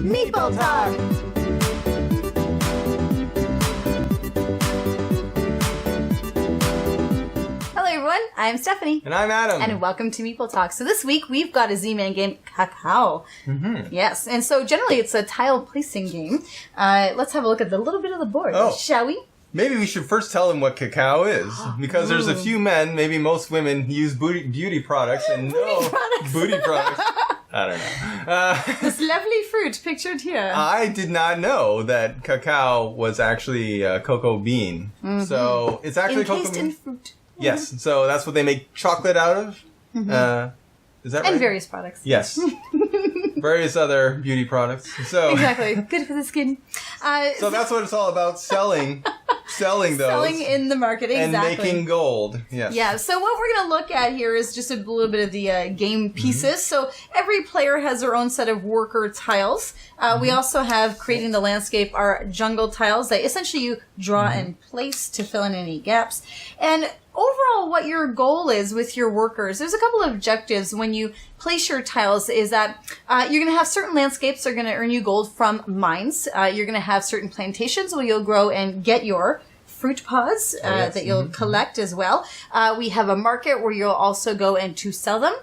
Meeple Talk! Hello everyone, I'm Stephanie. And I'm Adam. And welcome to Meeple Talk. So this week we've got a Z-Man game, Cacao. Mm-hmm. Yes, and so generally it's a tile placing game. Let's have a look at a little bit of the board, shall we? Maybe we should first tell them what cacao is, because there's a few men, maybe most women, use beauty products and booty products. I don't know. This lovely fruit pictured here. I did not know that cacao was actually a cocoa bean. Mm-hmm. So it's actually encased cocoa bean. In fruit. Yes, so that's what they make chocolate out of. Mm-hmm. Is that right? And various products. Yes. Various other beauty products. So exactly. Good for the skin. So that's what it's all about, selling those. Selling in the market, exactly. And making gold, yes. Yeah, so what we're going to look at here is just a little bit of the game pieces. Mm-hmm. So every player has their own set of worker tiles. We also have, creating the landscape, our jungle tiles that essentially you draw and place to fill in any gaps. And overall, what your goal is with your workers, there's a couple of objectives when you place your tiles, is that you're going to have certain landscapes that are going to earn you gold from mines. You're going to have certain plantations where you'll grow and get your fruit pods that you'll collect as well. We have a market where you'll also go and to sell them.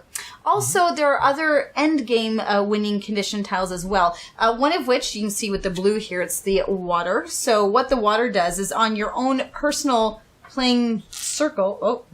Also, there are other end game winning condition tiles as well. One of which you can see with the blue here, it's the water. So what the water does is on your own personal playing circle.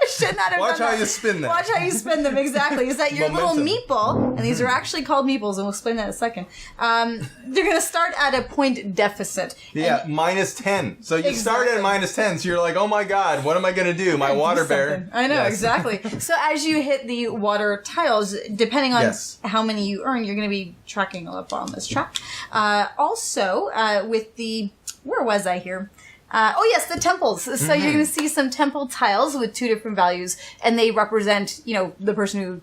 Should not have Watch done how that. You spin them. Watch how you spin them, exactly. Is that your little meeple, and these are actually called meeples, and we'll explain that in a second. They're going to start at a point deficit. Yeah, minus 10. So you start at minus 10, so you're like, oh my god, what am I going to do? My water bear. I know, exactly. So as you hit the water tiles, depending on how many you earn, you're going to be tracking up on this track. Also, with the... Where was I here? The temples. So you're going to see some temple tiles with two different values, and they represent, the person who,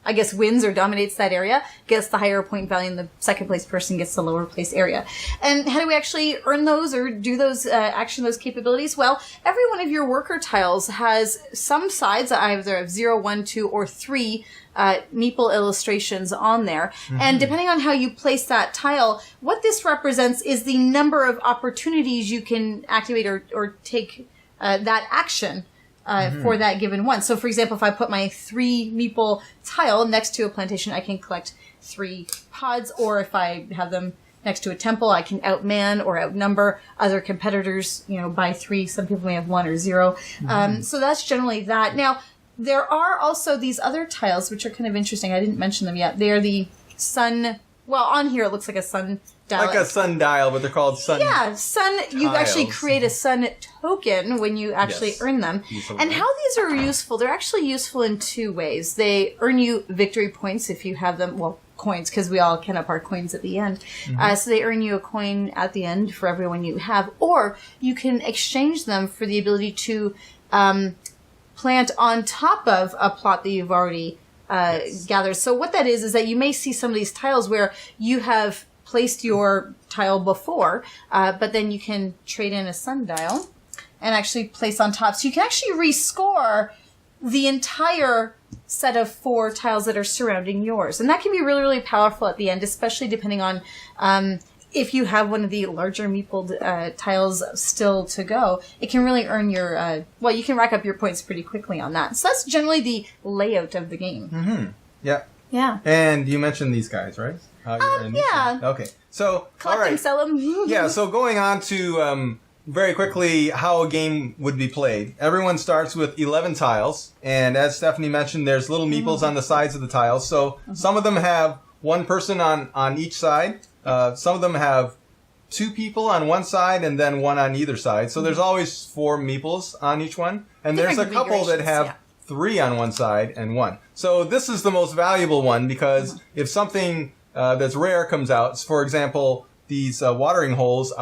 I guess, wins or dominates that area, gets the higher point value, and the second place person gets the lower place area. And how do we actually earn those or do those, action those capabilities? Well, every one of your worker tiles has some sides, either of 0, 1, 2, or 3 meeple illustrations on there. Mm-hmm. And depending on how you place that tile, what this represents is the number of opportunities you can activate or take that action for that given one. So, for example, if I put my 3 meeple tile next to a plantation, I can collect 3 pods, or if I have them next to a temple, I can outman or outnumber other competitors, by 3. Some people may have 1 or 0. Mm-hmm. So that's generally that. Now, there are also these other tiles, which are kind of interesting. I didn't mention them yet. They are the sun... Well, on here it looks like a sun dial. Like a sundial, but they're called sun sun. You actually create a sun token when you actually earn them. And how these are useful, they're actually useful in 2 ways. They earn you victory points if you have them... Well, coins, because we all count up our coins at the end. Mm-hmm. So they earn you a coin at the end for every one you have. Or you can exchange them for the ability to... plant on top of a plot that you've already gathered. So what that is that you may see some of these tiles where you have placed your tile before, but then you can trade in a sundial and actually place on top. So you can actually rescore the entire set of 4 tiles that are surrounding yours. And that can be really, really powerful at the end, especially depending on if you have one of the larger meeple tiles still to go. It can really earn your... you can rack up your points pretty quickly on that. So that's generally the layout of the game. Mm-hmm. Yeah. Yeah. And you mentioned these guys, right? Yeah. Okay. So, collect them, sell them. Yeah, so going on to... very quickly, how a game would be played. Everyone starts with 11 tiles, and as Stephanie mentioned, there's little meeples on the sides of the tiles. So some of them have one person on each side. Some of them have 2 people on one side and then 1 on either side. So there's always 4 meeples on each one. And there's a couple that have 3 on one side and 1. So this is the most valuable one because if something that's rare comes out, for example, these watering holes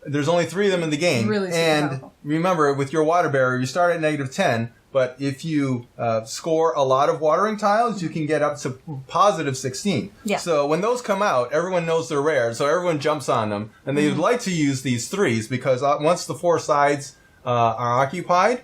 there's only 3 of them in the game. Really and powerful. Remember, with your water bearer, you start at -10, But if you score a lot of watering tiles, you can get up to positive 16. Yeah. So when those come out, everyone knows they're rare, so everyone jumps on them. And they would like to use these 3s because once the 4 sides are occupied,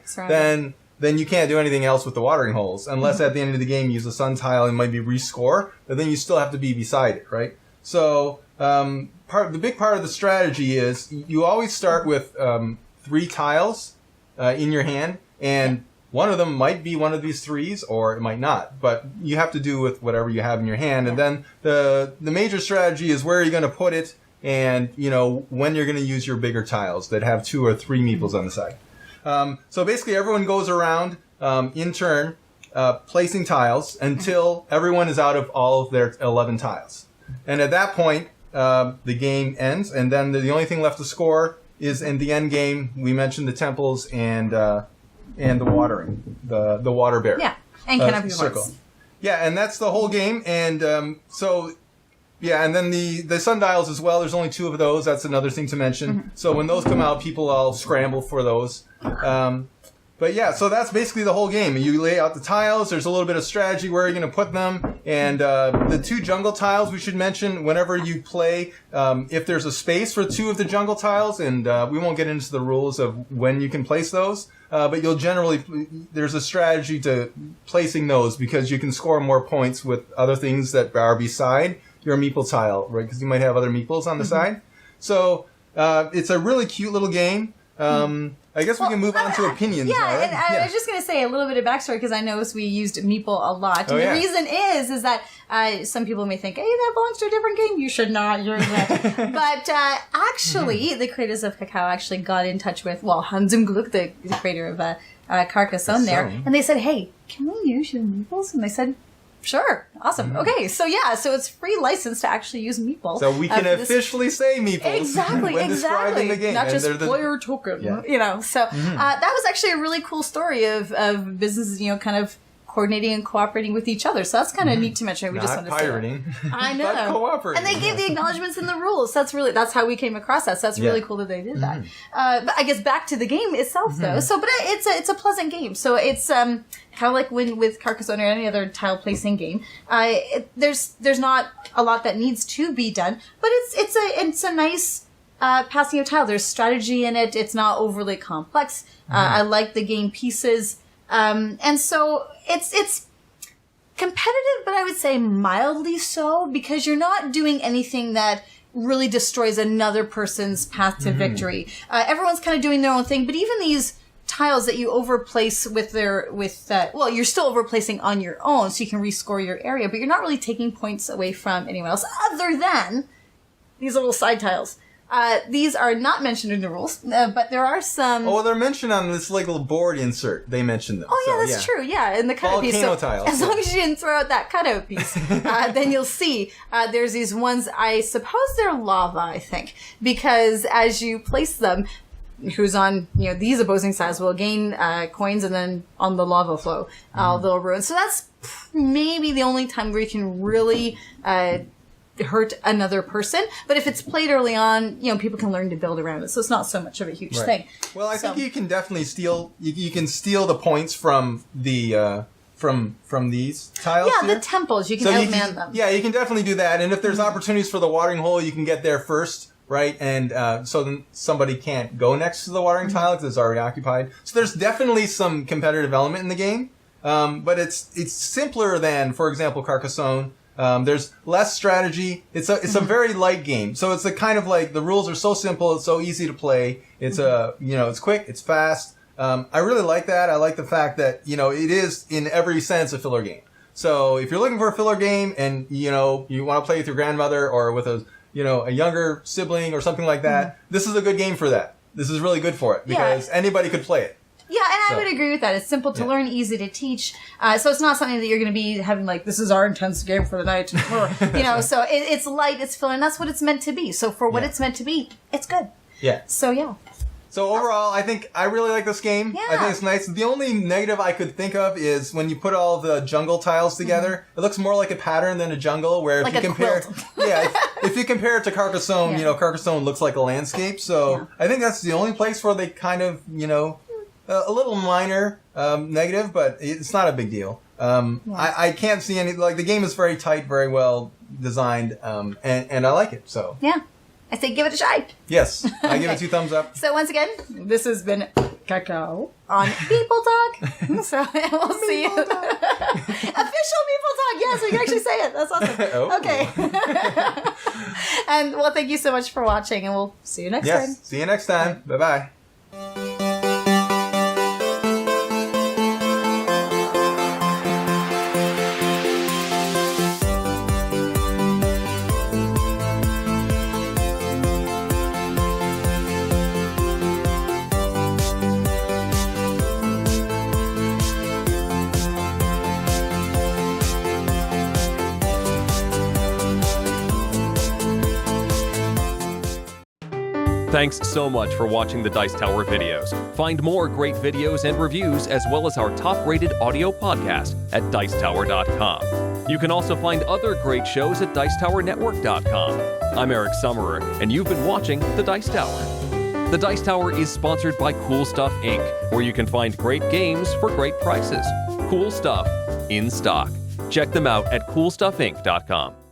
then you can't do anything else with the watering holes. Unless at the end of the game you use a sun tile and maybe rescore, but then you still have to be beside it, right? So the big part of the strategy is you always start with 3 tiles in your hand, and one of them might be one of these 3s, or it might not. But you have to do with whatever you have in your hand. And then the major strategy is where you're going to put it, and when you're going to use your bigger tiles that have 2 or 3 meeples on the side. So basically, everyone goes around in turn, placing tiles until everyone is out of all of their 11 tiles. And at that point, the game ends, and then the only thing left to score is in the end game. We mentioned the temples and the watering, the water bear. Yeah, and canopy circle. horse. Yeah, and that's the whole game. And and then the sundials as well. There's only 2 of those. That's another thing to mention. So when those come out, people all scramble for those. But yeah, so that's basically the whole game. You lay out the tiles. There's a little bit of strategy where you're going to put them. And the 2 jungle tiles, we should mention, whenever you play, if there's a space for 2 of the jungle tiles, and we won't get into the rules of when you can place those, but you'll generally, there's a strategy to placing those because you can score more points with other things that are beside your meeple tile, right? Because you might have other meeples on the side. So it's a really cute little game. I guess we can move on to opinions. Yeah, now, right? And I was just going to say a little bit of backstory because I noticed we used Meeple a lot. And the reason is that some people may think, hey, that belongs to a different game. You should not. You're But actually, the creators of Cacao actually got in touch with, Hans im Glück, the creator of Carcassonne there. And they said, hey, can we use your Meeples? And they said, sure. Awesome. Okay. So it's free license to actually use Meeple. So we can officially say Meeples. Exactly. when describing the game. Not just player token. Yeah. So that was actually a really cool story of businesses, kind of coordinating and cooperating with each other. So that's kind of neat to mention. We just wanted to pirating. I know. But cooperating. And they gave the acknowledgments in the rules. So that's how we came across that. So that's really cool that they did that. But I guess back to the game itself though. So, but it's a pleasant game. So it's kind of like with Carcassonne or any other tile placing game. There's not a lot that needs to be done, but it's a nice passing of tile. There's strategy in it. It's not overly complex. I like the game pieces. And so it's competitive, but I would say mildly so, because you're not doing anything that really destroys another person's path to victory. Everyone's kind of doing their own thing, but even these tiles that you overplace you're still overplacing on your own, so you can rescore your area, but you're not really taking points away from anyone else, other than these little side tiles. These are not mentioned in the rules, but there are some... Oh, they're mentioned on this little board insert. They mentioned them. Oh, yeah, that's true. Yeah, in the cutout piece. So tiles. As long as you didn't throw out that cutout piece, then you'll see there's these ones, I suppose they're lava, I think, because as you place them, who's on, these opposing sides will gain coins, and then on the lava flow, they'll ruin. So that's maybe the only time where you can really... hurt another person, but if it's played early on, people can learn to build around it, so it's not so much of a huge thing. Well, I think you can definitely steal. You can steal the points from the from these tiles. Yeah, here. the temples you can outman them. Yeah, you can definitely do that. And if there's opportunities for the watering hole, you can get there first, right? And so then somebody can't go next to the watering tile because it's already occupied. So there's definitely some competitive element in the game, but it's simpler than, for example, Carcassonne. There's less strategy. It's a very light game. So it's the kind of like the rules are so simple. It's so easy to play. It's it's quick. It's fast. I really like that. I like the fact that, it is in every sense a filler game. So if you're looking for a filler game and, you want to play with your grandmother or with a younger sibling or something like that, this is a good game for that. This is really good for it because anybody could play it. Yeah, and I would agree with that. It's simple to learn, easy to teach. So it's not something that you're going to be having like, this is our intense game for the night. So it's light, it's filler, and that's what it's meant to be. So for what it's meant to be, it's good. Yeah. So yeah. So overall, I think I really like this game. Yeah. I think it's nice. The only negative I could think of is when you put all the jungle tiles together, it looks more like a pattern than a jungle. Where if like you compare, if you compare it to Carcassonne, Carcassonne looks like a landscape. So I think that's the only place where they kind of, a little minor negative, but it's not a big deal. I can't see any, like, the game is very tight, very well designed, and I like it, so. Yeah. I say give it a try. Yes. I give it 2 thumbs up. So once again, this has been Cacao on Meeple Talk. So we'll see you. Official Meeple Talk. Yes, we can actually say it. That's awesome. Oh. Okay. And well, thank you so much for watching, and we'll see you next time. Yes. See you next time. Bye-bye. Thanks so much for watching the Dice Tower videos. Find more great videos and reviews, as well as our top-rated audio podcast at Dicetower.com. You can also find other great shows at Dicetowernetwork.com. I'm Eric Summerer, and you've been watching The Dice Tower. The Dice Tower is sponsored by Cool Stuff Inc., where you can find great games for great prices. Cool stuff in stock. Check them out at CoolStuffInc.com.